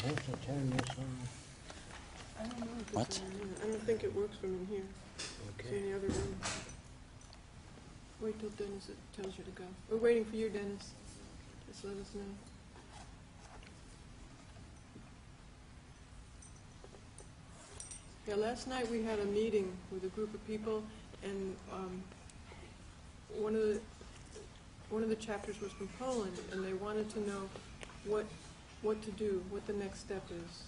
have to turn this on. I don't know if it's What? in here. I don't think it works from in here. It's in Okay. the other room. Wait till Dennis tells you to go. We're waiting for you, Dennis. Just let us know. Yeah, last night we had a meeting with a group of people, and one of the chapters was from Poland, and they wanted to know what to do, what the next step is.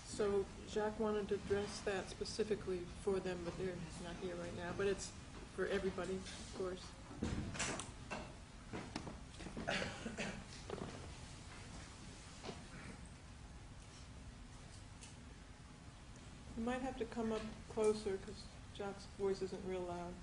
So Jacque wanted to address that specifically for them, but they're not here right now. But it's for everybody, of course. You might have to come up closer because Jacque's voice isn't real loud.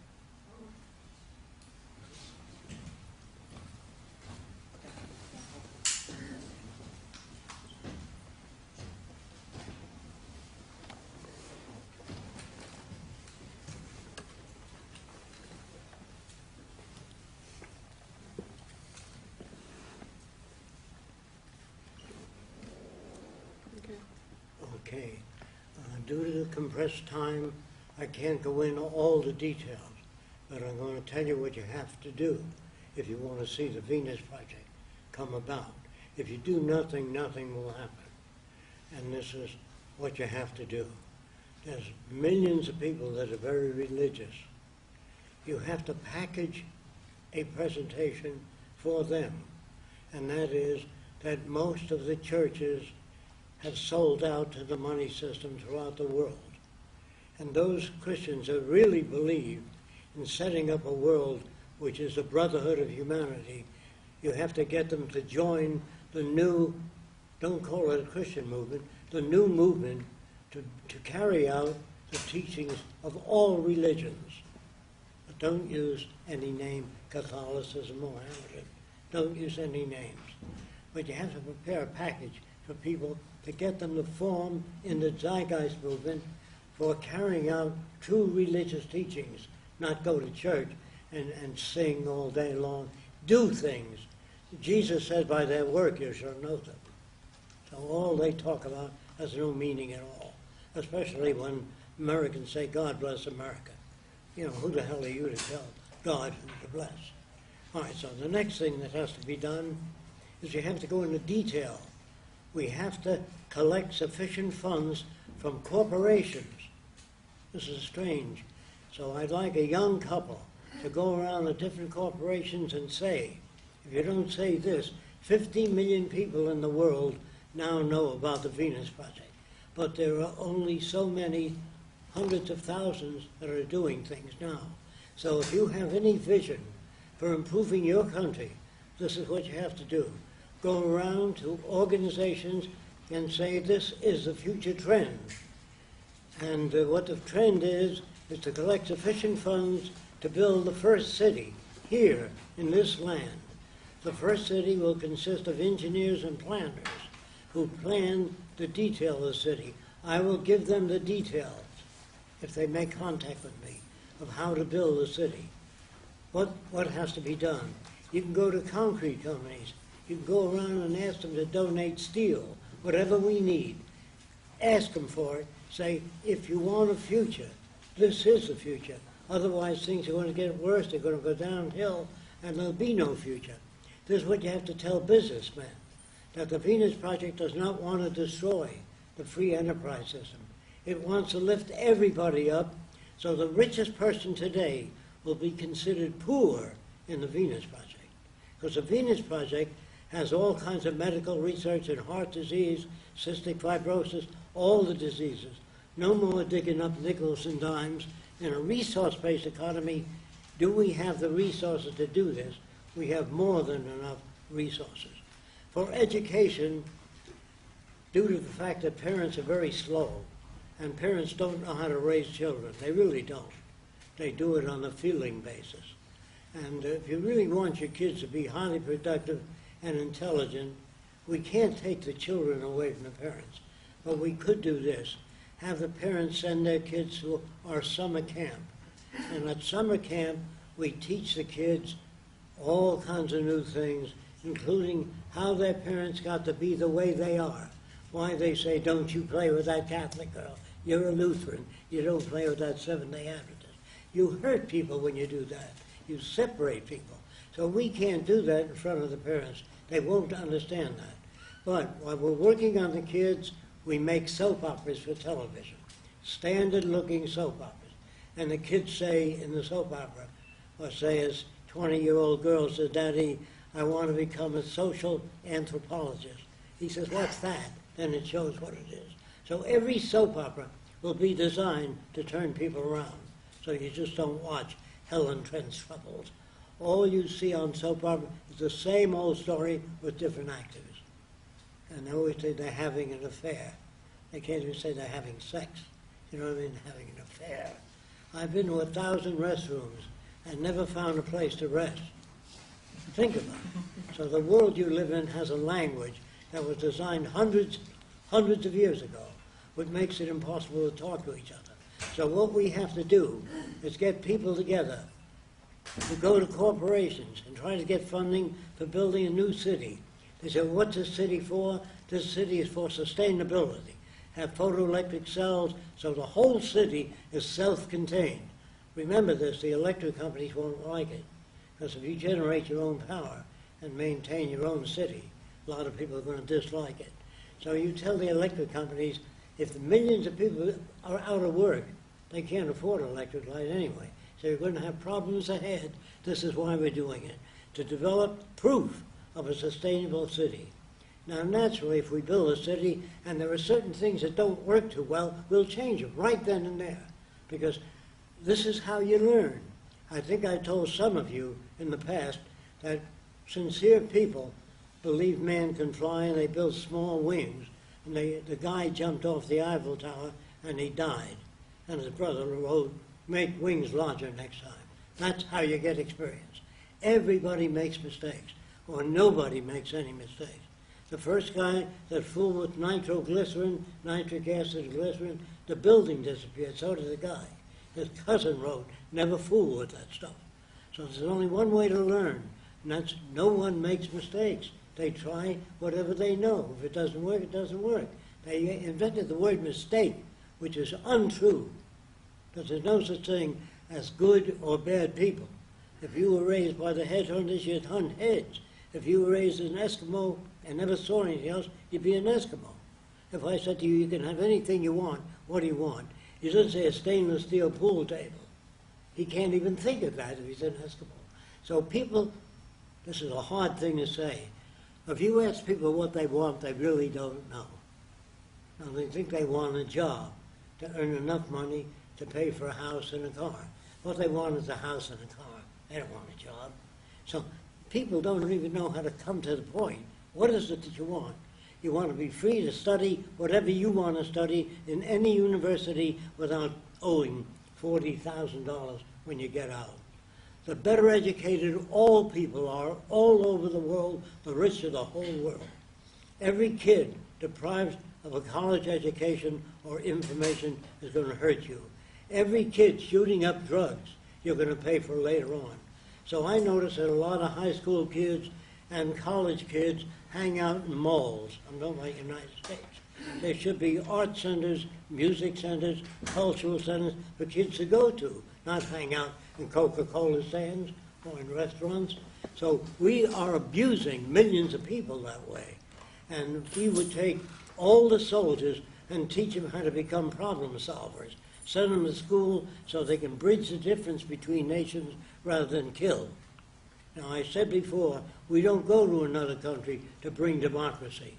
Okay. Okay. Due to the compressed time, I can't go into all the details, but I'm going to tell you what you have to do if you want to see the Venus Project come about. If you do nothing, nothing will happen. And this is what you have to do. There's millions of people that are very religious. You have to package a presentation for them, and that is that most of the churches have sold out to the money system throughout the world. And those Christians that really believe in setting up a world which is the brotherhood of humanity, you have to get them to join the new, don't call it a Christian movement, the new movement to carry out the teachings of all religions. But don't use any name, Catholicism or Mohammedan. Don't use any names. But you have to prepare a package for people to get them to form in the Zeitgeist movement for carrying out true religious teachings, not go to church and sing all day long. Do things. Jesus said, by their work you shall know them. So all they talk about has no meaning at all, especially when Americans say, God bless America. You know, who the hell are you to tell God who to bless? All right, so the next thing that has to be done is you have to go into detail. We have to collect sufficient funds from corporations. This is strange. So I'd like a young couple to go around the different corporations and say, if you don't say this, 50 million people in the world now know about the Venus Project. But there are only so many hundreds of thousands that are doing things now. So if you have any vision for improving your country, this is what you have to do. Go around to organizations and say this is the future trend. And what the trend is to collect sufficient funds to build the first city here in this land. The first city will consist of engineers and planners who plan the detail of the city. I will give them the details, if they make contact with me, of how to build the city. What has to be done? You can go to concrete companies. You can go around and ask them to donate steel, whatever we need. Ask them for it. Say, if you want a future, this is the future. Otherwise, things are going to get worse. They're going to go downhill, and there'll be no future. This is what you have to tell businessmen, that the Venus Project does not want to destroy the free enterprise system. It wants to lift everybody up, so the richest person today will be considered poor in the Venus Project. Because the Venus Project has all kinds of medical research in heart disease, cystic fibrosis, all the diseases. No more digging up nickels and dimes. In a resource-based economy, do we have the resources to do this? We have more than enough resources. For education, due to the fact that parents are very slow, and parents don't know how to raise children, they really don't. They do it on a feeling basis. And if you really want your kids to be highly productive and intelligent, we can't take the children away from the parents. But we could do this. Have the parents send their kids to our summer camp. And at summer camp, we teach the kids all kinds of new things, including how their parents got to be the way they are. why they say, don't you play with that Catholic girl. You're a Lutheran. You don't play with that Seventh-day Adventist. You hurt people when you do that. You separate people. So we can't do that in front of the parents. They won't understand that. But while we're working on the kids, we make soap operas for television, standard-looking soap operas. And the kids say in the soap opera, or say as 20-year-old girl says, Daddy, I want to become a social anthropologist. He says, what's that? Then it shows what it is. So every soap opera will be designed to turn people around. So you just don't watch Helen Trent's Troubles. All you see on soap opera is the same old story with different actors. And they always say they're having an affair. They can't even say they're having sex. You know what I mean? Having an affair. I've been to 1,000 restrooms and never found a place to rest. Think about it. So the world you live in has a language that was designed hundreds of years ago, which makes it impossible to talk to each other. So what we have to do is get people together to go to corporations and try to get funding for building a new city. They say, what's this city for? This city is for sustainability. Have photoelectric cells so the whole city is self-contained. Remember this, the electric companies won't like it. Because if you generate your own power and maintain your own city, a lot of people are going to dislike it. So you tell the electric companies, if the millions of people are out of work, they can't afford electric light anyway. So you're going to have problems ahead. This is why we're doing it, to develop proof of a sustainable city. Now, naturally, if we build a city and there are certain things that don't work too well, we'll change them right then and there, because this is how you learn. I think I told some of you in the past that sincere people believe man can fly, and they built small wings. And the guy jumped off the Eiffel Tower and he died. And his brother wrote, make wings larger next time. That's how you get experience. Everybody makes mistakes, or nobody makes any mistakes. The first guy that fooled with nitroglycerin, nitric acid glycerin, the building disappeared, so did the guy. His cousin wrote, never fool with that stuff. So there's only one way to learn, and that's no one makes mistakes. They try whatever they know. If it doesn't work, it doesn't work. They invented the word mistake, which is untrue, because there's no such thing as good or bad people. If you were raised by the headhunters, you'd hunt heads. If you were raised as an Eskimo and never saw anything else, you'd be an Eskimo. If I said to you, you can have anything you want, what do you want? He doesn't say a stainless steel pool table. He can't even think of that if he's an Eskimo. So people, this is a hard thing to say. If you ask people what they want, they really don't know. Now, they think they want a job to earn enough money to pay for a house and a car. What they want is a house and a car. They don't want a job. So people don't even know how to come to the point. What is it that you want? You want to be free to study whatever you want to study in any university without owing $40,000 when you get out. The better educated all people are, all over the world, the richer the whole world. Every kid deprived of a college education or information is going to hurt you. Every kid shooting up drugs, you're going to pay for later on. So I notice that a lot of high school kids and college kids hang out in malls. I'm talking about the United States. There should be art centers, music centers, cultural centers for kids to go to, not hang out in Coca-Cola stands or in restaurants. So we are abusing millions of people that way. And if we would take all the soldiers and teach them how to become problem solvers, send them to school so they can bridge the difference between nations rather than kill. Now, I said before, we don't go to another country to bring democracy.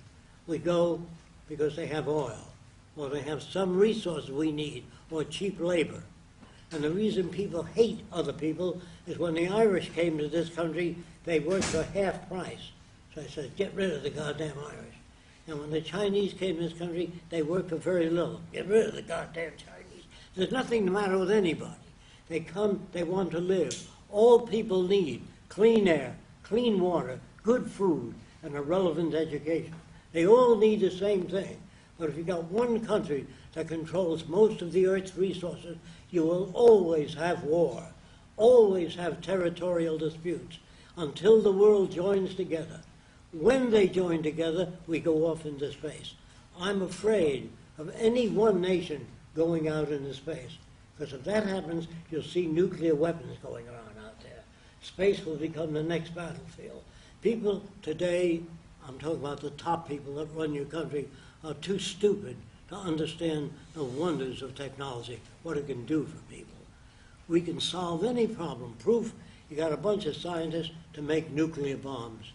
We go because they have oil, or they have some resources we need, or cheap labor. And the reason people hate other people is when the Irish came to this country, they worked for half price. So I said, get rid of the goddamn Irish. And when the Chinese came to this country, they worked for very little. Get rid of the goddamn Chinese. There's nothing the matter with anybody. They come, they want to live. All people need clean air, clean water, good food, and a relevant education. They all need the same thing. But if you've got one country that controls most of the Earth's resources, you will always have war, always have territorial disputes, until the world joins together. When they join together, we go off into space. I'm afraid of any one nation going out into space. Because if that happens, you'll see nuclear weapons going around out there. Space will become the next battlefield. People today, I'm talking about the top people that run your country, are too stupid to understand the wonders of technology, what it can do for people. We can solve any problem. Proof, you got a bunch of scientists to make nuclear bombs.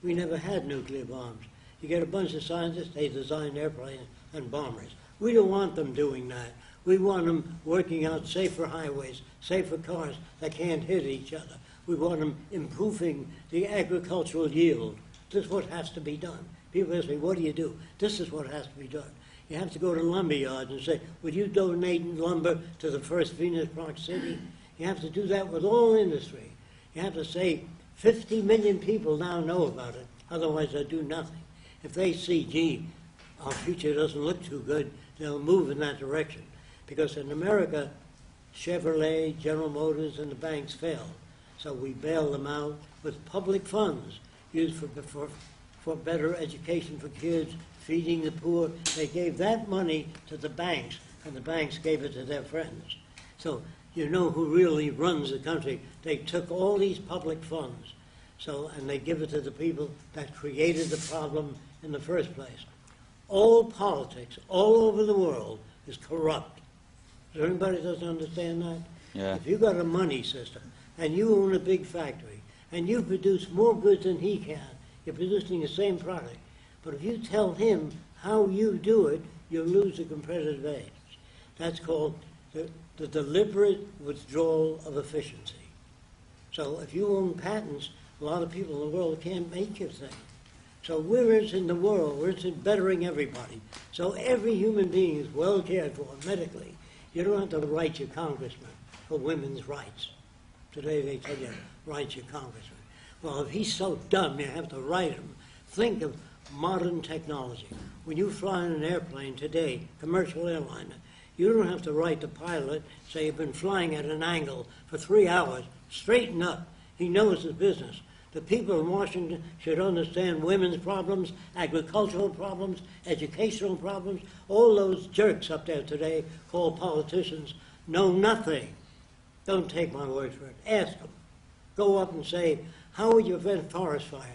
We never had nuclear bombs. You get a bunch of scientists, they design airplanes and bombers. We don't want them doing that. We want them working out safer highways, safer cars that can't hit each other. We want them improving the agricultural yield. This is what has to be done. People ask me, what do you do? This is what has to be done. You have to go to lumber yards and say, would you donate lumber to the first Venus Park city? You have to do that with all industry. You have to say 50 million people now know about it, otherwise they do nothing. If they see, gee, our future doesn't look too good, they'll move in that direction. Because in America, Chevrolet, General Motors, and the banks failed. So we bailed them out with public funds used for better education for kids, feeding the poor. They gave that money to the banks, and the banks gave it to their friends. So you know who really runs the country. They took all these public funds, and they give it to the people that created the problem in the first place. All politics, all over the world, is corrupt. Does anybody doesn't understand that? Yeah. If you got a money system, and you own a big factory, and you produce more goods than he can, you're producing the same product. But if you tell him how you do it, you'll lose a competitive edge. That's called the deliberate withdrawal of efficiency. So if you own patents, a lot of people in the world can't make your thing. So we're in the world, we're in bettering everybody. So every human being is well cared for medically. You don't have to write your congressman for women's rights. Today they tell you, write your congressman. Well, if he's so dumb, you have to write him. Think of modern technology. When you fly in an airplane today, commercial airliner, you don't have to write the pilot, say you've been flying at an angle for 3 hours, straighten up. He knows his business. The people in Washington should understand women's problems, agricultural problems, educational problems. All those jerks up there today, called politicians, know nothing. Don't take my word for it. Ask them. Go up and say, how would you prevent forest fires?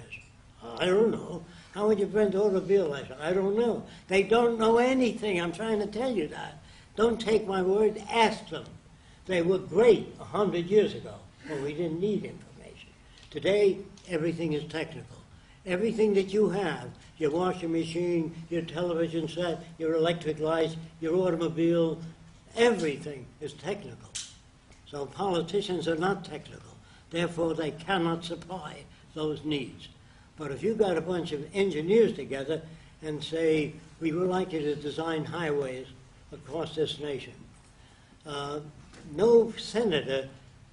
I don't know. How would you prevent automobile accidents? I don't know. They don't know anything. I'm trying to tell you that. Don't take my word. Ask them. They were great 100 years ago, but we didn't need information. Today, everything is technical. Everything that you have, your washing machine, your television set, your electric lights, your automobile, everything is technical. So politicians are not technical. Therefore, they cannot supply those needs. But if you got a bunch of engineers together and say, we would like you to design highways across this nation, no senator,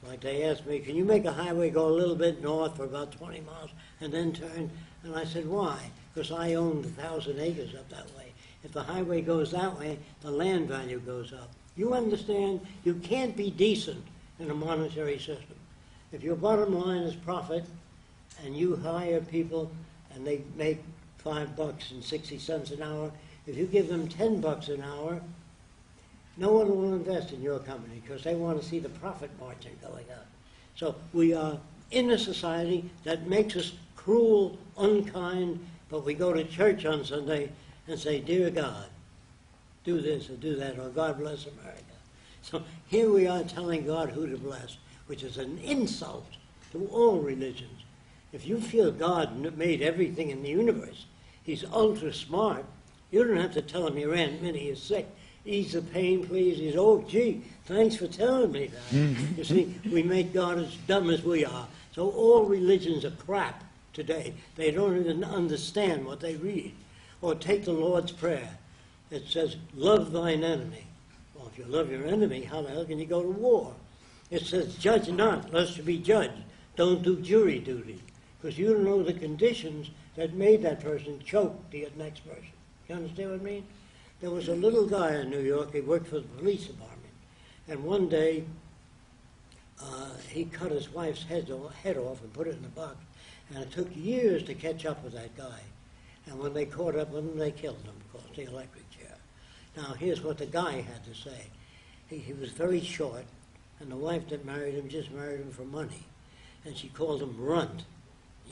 like they asked me, can you make a highway go a little bit north for about 20 miles and then turn? And I said, why? Because I own 1,000 acres up that way. If the highway goes that way, the land value goes up. You understand? You can't be decent in a monetary system. If your bottom line is profit, and you hire people and they make $5.60 an hour, if you give them $10 an hour, no one will invest in your company because they want to see the profit margin going up. So we are in a society that makes us cruel, unkind, but we go to church on Sunday and say, dear God, do this or do that, or God bless America. So here we are telling God who to bless, which is an insult to all religions. If you feel God made everything in the universe, he's ultra smart, you don't have to tell him your Aunt Minnie is sick. Ease the pain, please. He's, oh, gee, thanks for telling me that. You see, we make God as dumb as we are. So all religions are crap today. They don't even understand what they read. Or take the Lord's Prayer. It says, love thine enemy. Well, if you love your enemy, how the hell can you go to war? It says, judge not, lest you be judged. Don't do jury duty. Because you don't know the conditions that made that person choke the next person. You understand what I mean? There was a little guy in New York, he worked for the police department, and one day he cut his wife's head off and put it in a box, and it took years to catch up with that guy. And when they caught up with him, they killed him, of course. the electric chair. Now, here's what the guy had to say. He was very short, and the wife that married him just married him for money. And she called him runt,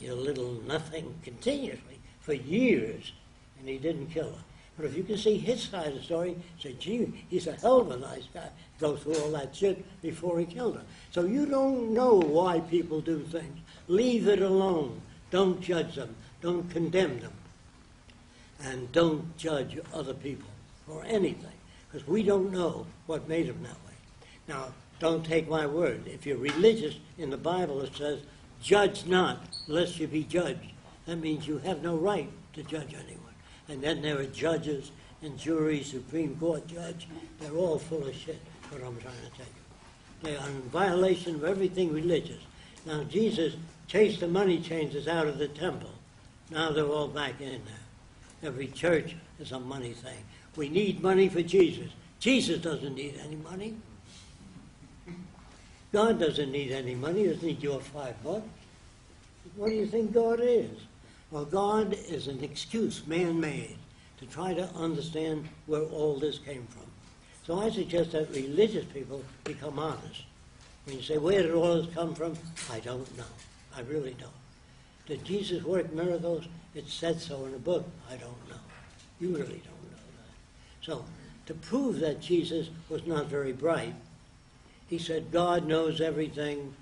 you little nothing, continuously, for years, and he didn't kill her. But if you can see his side of the story, say, gee, he's a hell of a nice guy. Go through all that shit before he killed her. So you don't know why people do things. Leave it alone. Don't judge them. Don't condemn them. And don't judge other people for anything, because we don't know what made them that way. Now, don't take my word. If you're religious, in the Bible it says, judge not, lest you be judged. That means you have no right to judge anyone. And then there are judges and juries, Supreme Court judge. They're all full of shit, what I'm trying to tell you. They are in violation of everything religious. Now, Jesus chased the money changers out of the temple. Now they're all back in there. Every church is a money thing. We need money for Jesus. Jesus doesn't need any money. God doesn't need any money. He doesn't need your $5. What do you think God is? Well, God is an excuse, man-made, to try to understand where all this came from. So I suggest that religious people become honest. When you say, where did all this come from? I don't know. I really don't. Did Jesus work miracles? It said so in the book. I don't know. You really don't know that. So to prove that Jesus was not very bright, he said, God knows everything,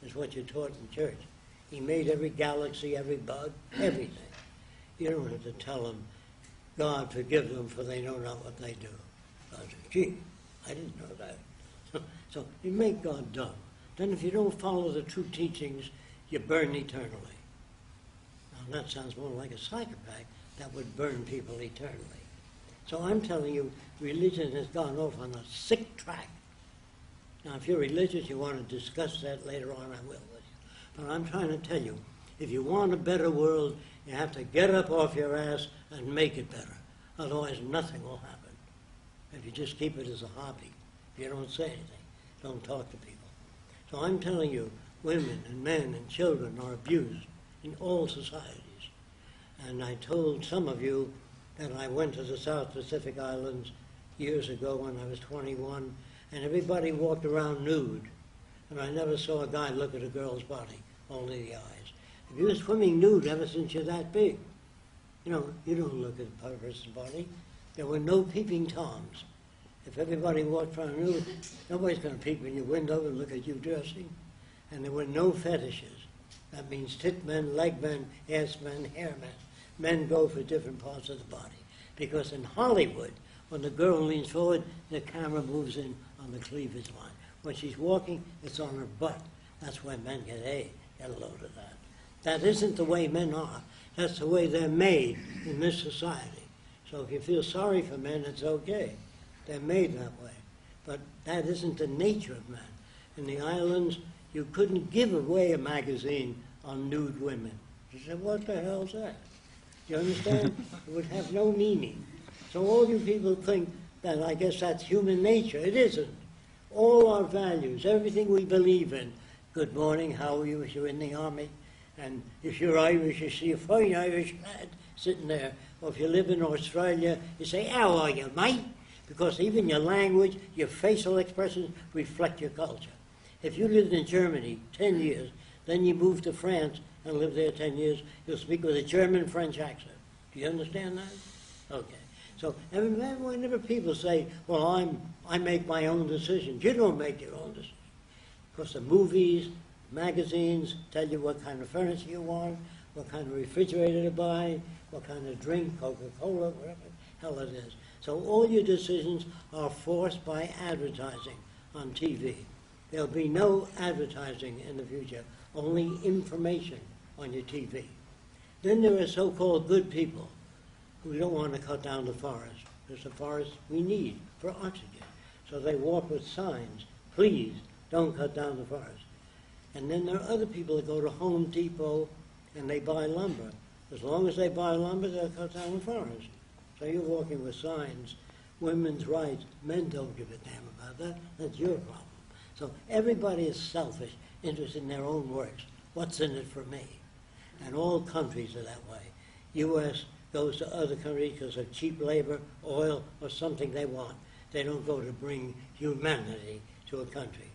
is what you're taught in church. He made every galaxy, every bug, everything. You don't have to tell them, God, forgive them, for they know not what they do. God says, gee, I didn't know that. So you make God dumb. Then if you don't follow the true teachings, you burn eternally. Now that sounds more like a psychopath that would burn people eternally. So I'm telling you, religion has gone off on a sick track. Now if you're religious, you want to discuss that later on, I will with you. But I'm trying to tell you, if you want a better world, you have to get up off your ass and make it better. Otherwise, nothing will happen. If you just keep it as a hobby, if you don't say anything, don't talk to people. So I'm telling you, women and men and children are abused in all societies. And I told some of you that I went to the South Pacific Islands years ago when I was 21, and everybody walked around nude. And I never saw a guy look at a girl's body, only the eyes. If you're swimming nude ever since you're that big, you know, you don't look at a person's body. There were no peeping Toms. If everybody walked around nude, nobody's going to peep in your window and look at you dressing. And there were no fetishes. That means tit men, leg men, ass men, hair men. Men go for different parts of the body. Because in Hollywood, when the girl leans forward, the camera moves in on the cleavage line. When she's walking, it's on her butt. That's why men get a load of that. That isn't the way men are. That's the way they're made in this society. So if you feel sorry for men, it's okay. They're made that way. But that isn't the nature of men. In the islands, you couldn't give away a magazine on nude women. You said, what the hell's that? You understand? It would have no meaning. So all you people think that I guess that's human nature. It isn't. All our values, everything we believe in. Good morning, how are you if you're in the army? And if you're Irish, you see a fine Irish lad sitting there. Or if you live in Australia, you say, how are you, mate? Because even your language, your facial expressions reflect your culture. If you lived in Germany 10 years, then you moved to France and lived there 10 years, you'll speak with a German-French accent. Do you understand that? Okay. So whenever people say, well, I make my own decisions, you don't make your own decisions. Because the movies, magazines tell you what kind of furniture you want, what kind of refrigerator to buy, what kind of drink, Coca-Cola, whatever the hell it is. So all your decisions are forced by advertising on TV. There'll be no advertising in the future, only information on your TV. Then there are so-called good people who don't want to cut down the forest. There's the forest we need for oxygen. So they walk with signs, please don't cut down the forest. And then there are other people that go to Home Depot and they buy lumber. As long as they buy lumber, they'll cut down the forest. So you're walking with signs, women's rights, men don't give a damn about that. That's your problem. So everybody is selfish, interested in their own works. What's in it for me? And all countries are that way. U.S. goes to other countries because of cheap labor, oil, or something they want. They don't go to bring humanity to a country.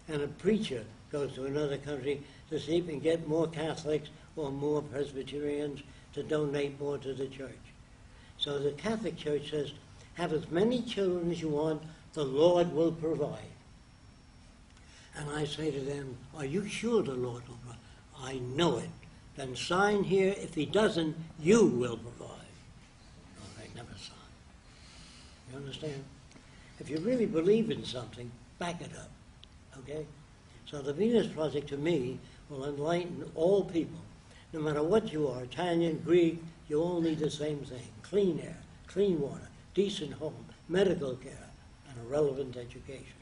And a preacher goes to another country to see if he can get more Catholics or more Presbyterians to donate more to the church. So the Catholic Church says, have as many children as you want, the Lord will provide. And I say to them, are you sure the Lord will provide? I know it. Then sign here. If he doesn't, you will provide. No, they never sign. You understand? If you really believe in something, back it up. Okay? So the Venus Project, to me, will enlighten all people. No matter what you are, Italian, Greek, you all need the same thing. Clean air, clean water, decent home, medical care, and a relevant education.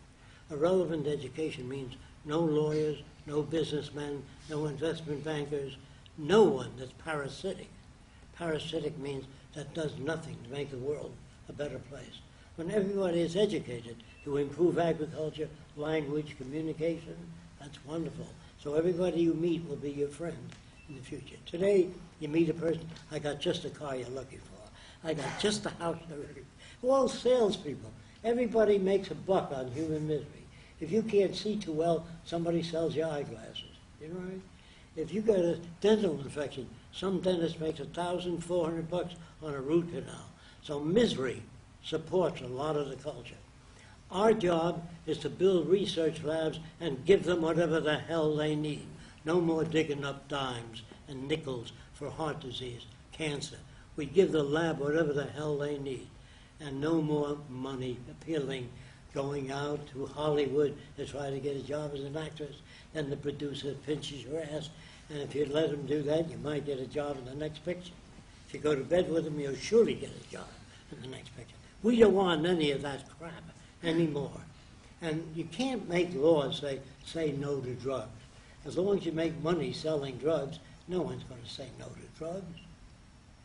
A relevant education means no lawyers, no businessmen, no investment bankers, no one that's parasitic. Parasitic means that does nothing to make the world a better place. When everybody is educated to improve agriculture, language, communication, that's wonderful. So everybody you meet will be your friend in the future. Today, you meet a person, I got just the car you're looking for. I got just the house you're looking for. We're all salespeople. Everybody makes a buck on human misery. If you can't see too well, somebody sells you eyeglasses. You know right? If you got a dental infection, some dentist makes $1,400 on a root canal. So misery supports a lot of the culture. Our job is to build research labs and give them whatever the hell they need. No more digging up dimes and nickels for heart disease, cancer. We give the lab whatever the hell they need. And no more money appealing, going out to Hollywood to try to get a job as an actress. Then the producer pinches your ass. And if you let him do that, you might get a job in the next picture. If you go to bed with him, you'll surely get a job in the next picture. We don't want any of that crap anymore. And you can't make laws say no to drugs. As long as you make money selling drugs, no one's going to say no to drugs.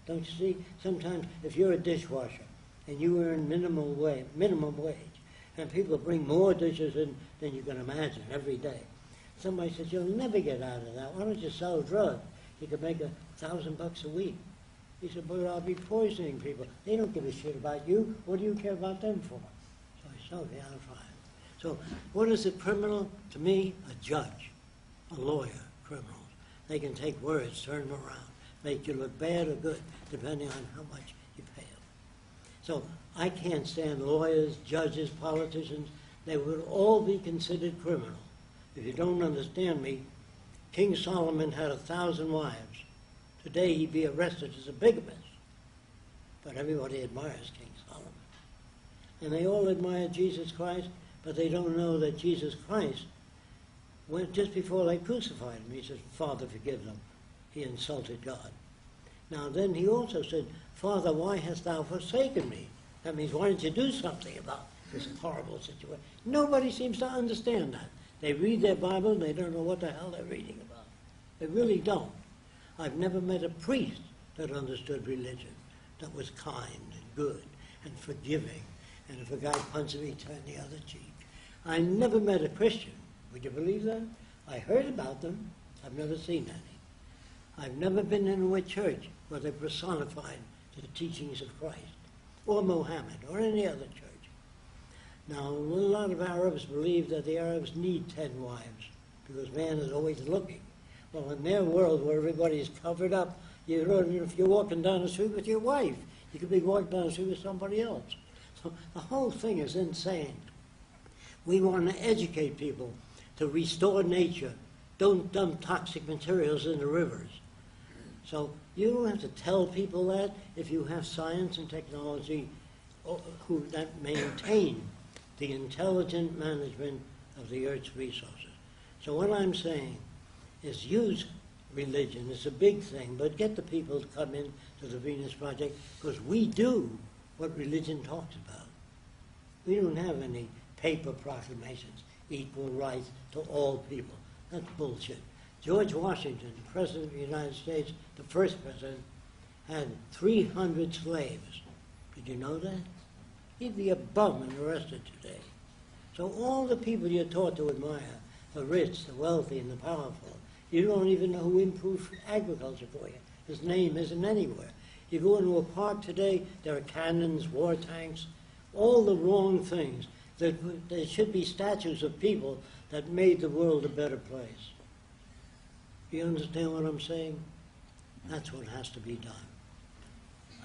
Don't you see? Sometimes if you're a dishwasher and you earn minimum wage, and people bring more dishes in than you can imagine every day, somebody says, you'll never get out of that. Why don't you sell drugs? You could make $1,000 a week. He said, but I'll be poisoning people. They don't give a shit about you. What do you care about them for? So I said, okay, I'll try it. So what is a criminal? To me, a judge, a lawyer, criminals. They can take words, turn them around, make you look bad or good, depending on how much you pay them. So I can't stand lawyers, judges, politicians. They would all be considered criminals. If you don't understand me, King Solomon had 1,000 wives. Today he'd be arrested as a bigamist. But everybody admires King Solomon. And they all admire Jesus Christ, but they don't know that Jesus Christ, just before they crucified him, he said, Father, forgive them. He insulted God. Now then he also said, Father, why hast thou forsaken me? That means, why didn't you do something about this horrible situation? Nobody seems to understand that. They read their Bible and they don't know what the hell they're reading about. They really don't. I've never met a priest that understood religion, that was kind and good and forgiving, and if a guy punches me, turn the other cheek. I never met a Christian. Would you believe that? I heard about them. I've never seen any. I've never been in a church where they personified the teachings of Christ, or Mohammed, or any other church. Now, a lot of Arabs believe that the Arabs need 10 wives, because man is always looking. Well, in their world where everybody is covered up, if you're walking down the street with your wife, you could be walking down the street with somebody else. So the whole thing is insane. We want to educate people to restore nature. Don't dump toxic materials in the rivers. So you don't have to tell people that if you have science and technology that maintain the intelligent management of the Earth's resources. So what I'm saying is use religion. It's a big thing, but get the people to come in to the Venus Project, because we do what religion talks about. We don't have any paper proclamations, equal rights to all people. That's bullshit. George Washington, the President of the United States, the first president, had 300 slaves. Did you know that? He'd be a bum and arrested today. So all the people you're taught to admire, the rich, the wealthy, and the powerful, you don't even know who improved agriculture for you. His name isn't anywhere. You go into a park today, there are cannons, war tanks, all the wrong things. There should be statues of people that made the world a better place. You understand what I'm saying? That's what has to be done.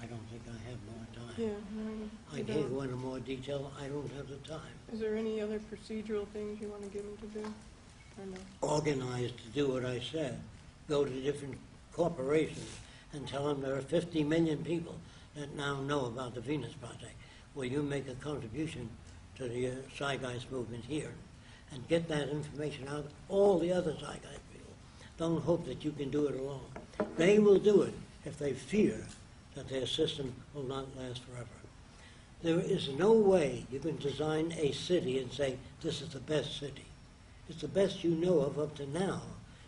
I don't think I have more time. Yeah, no, I you can't don't. go into more detail. I don't have the time. Is there any other procedural things you want to get them to do? Or no? Organized to do what I said. Go to different corporations and tell them there are 50 million people that now know about the Venus Project. Will you make a contribution to the Zeitgeist movement here and get that information out to all the other Zeitgeist people? Don't hope that you can do it alone. They will do it if they fear that their system will not last forever. There is no way you can design a city and say, this is the best city. It's the best you know of up to now.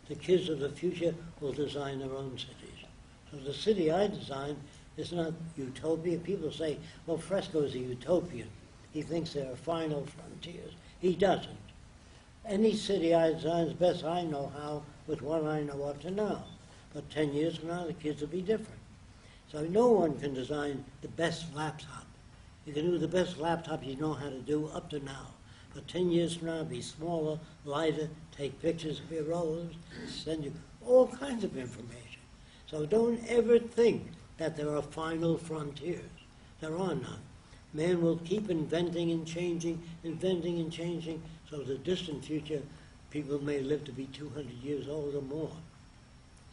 The kids of the future will design their own cities. So the city I designed is not utopia. People say, well, Fresco is a utopian. He thinks there are final frontiers. He doesn't. Any city I design is best I know how with what I know up to now. But 10 years from now, the kids will be different. So no one can design the best laptop. You can do the best laptop you know how to do up to now. But 10 years from now, it'll be smaller, lighter, take pictures of your rollers, send you all kinds of information. So don't ever think that there are final frontiers. There are none. Man will keep inventing and changing, so the distant future, people may live to be 200 years old or more.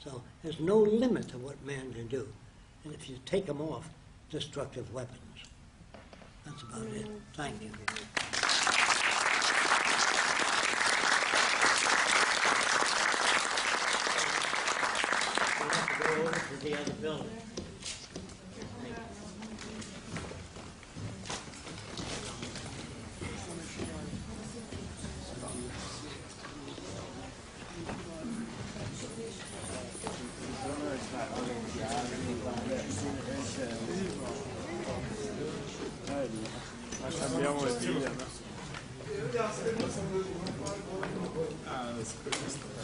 So there's no limit to what man can do. And if you take them off, destructive weapons. That's about it. Thank you. We have to go over to the other building. Abbiamo il video, no? Ah, scusa.